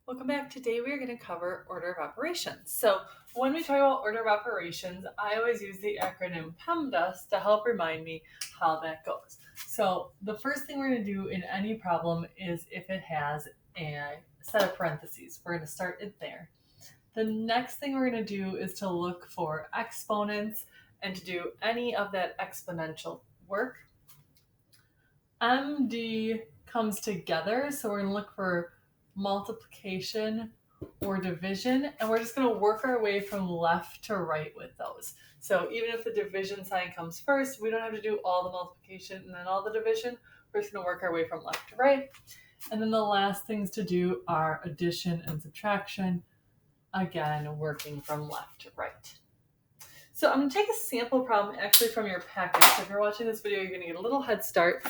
Welcome back. Today we are going to cover order of operations. So when we talk about order of operations, I always use the acronym PEMDAS to help remind me how that goes. So the first thing we're going to do in any problem is if it has a set of parentheses. We're going to start it there. The next thing we're going to do is to look for exponents and to do any of that exponential work. MD comes together, so we're going to look for multiplication or division, and we're just going to work our way from left to right with those. So even if the division sign comes first, we don't have to do all the multiplication and then all the division. We're just going to work our way from left to right. And then the last things to do are addition and subtraction, again working from left to right. So I'm going to take a sample problem actually from your packet. So if you're watching this video, you're going to get a little head start.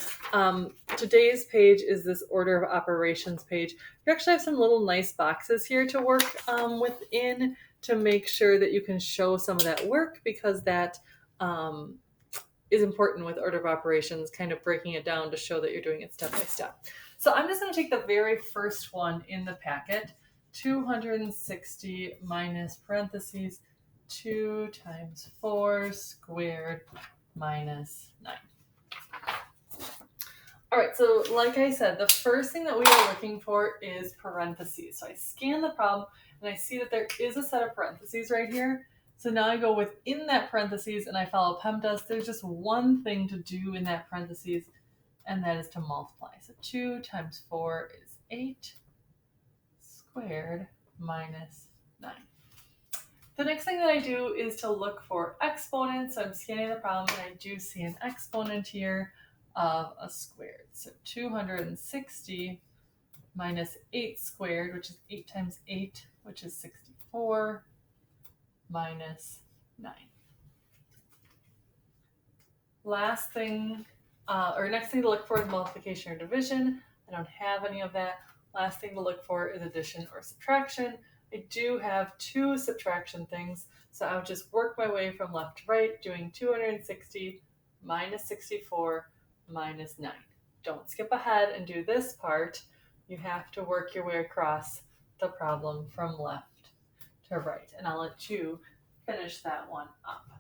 Today's page is this order of operations page. You actually have some little nice boxes here to work within to make sure that you can show some of that work, because that is important with order of operations, kind of breaking it down to show that you're doing it step by step. So I'm just going to take the very first one in the packet, 260 minus parentheses 2 times 4 squared minus 9. All right, so like I said, the first thing that we are looking for is parentheses. So I scan the problem and I see that there is a set of parentheses right here. So now I go within that parentheses and I follow PEMDAS. There's just one thing to do in that parentheses, and that is to multiply. So 2 times 4 is 8 squared minus 9. The next thing that I do is to look for exponents. So I'm scanning the problem and I do see an exponent here of a squared. So 260 minus 8 squared, which is 8 times 8, which is 64, minus 9. Next thing to look for is multiplication or division. I don't have any of that. Last thing to look for is addition or subtraction. I do have two subtraction things, so I would just work my way from left to right, doing 260 minus 64 minus 9. Don't skip ahead and do this part. You have to work your way across the problem from left to right, and I'll let you finish that one up.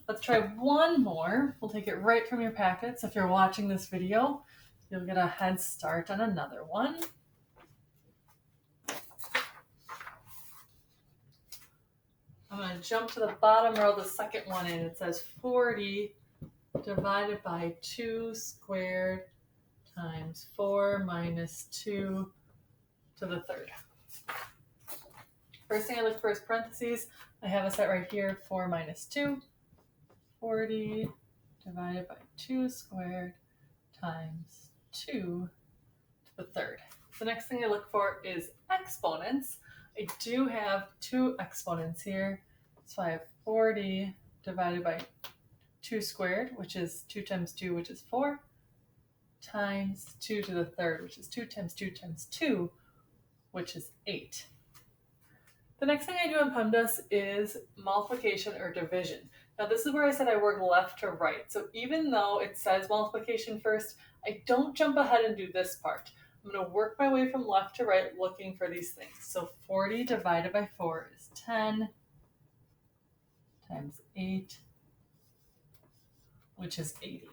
Let's try one more. We'll take it right from your packet, so if you're watching this video, you'll get a head start on another one. I'm going to jump to the bottom row, the second one in. It says 40 divided by 2 squared times 4 minus 2 to the third. First thing I look for is parentheses. I have a set right here, 4 minus 2. 40 divided by 2 squared times 2 to the third. The next thing I look for is exponents. I do have two exponents here. So I have 40 divided by 2 squared, which is 2 times 2, which is 4, times 2 to the third, which is 2 times 2 times 2, which is 8. The next thing I do in PEMDAS is multiplication or division. Now this is where I said I work left to right. So even though it says multiplication first, I don't jump ahead and do this part. I'm going to work my way from left to right looking for these things. So 40 divided by 4 is 10 times 8, which is 80.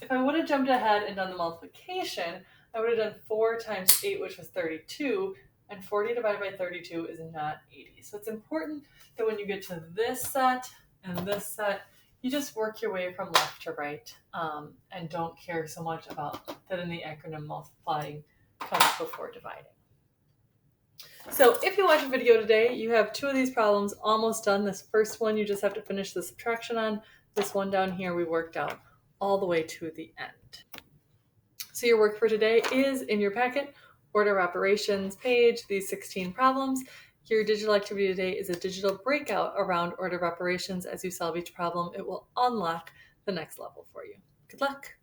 If I would have jumped ahead and done the multiplication, I would have done 4 times 8, which was 32, and 40 divided by 32 is not 80. So it's important that when you get to this set and this set, you just work your way from left to right and don't care so much about that in the acronym multiplying comes before dividing. So if you watch a video today, you have two of these problems almost done. This first one, you just have to finish the subtraction on. This one down here, we worked out all the way to the end. So your work for today is in your packet, order of operations page, these 16 problems. Your digital activity today is a digital breakout around order of operations. As you solve each problem, it will unlock the next level for you. Good luck.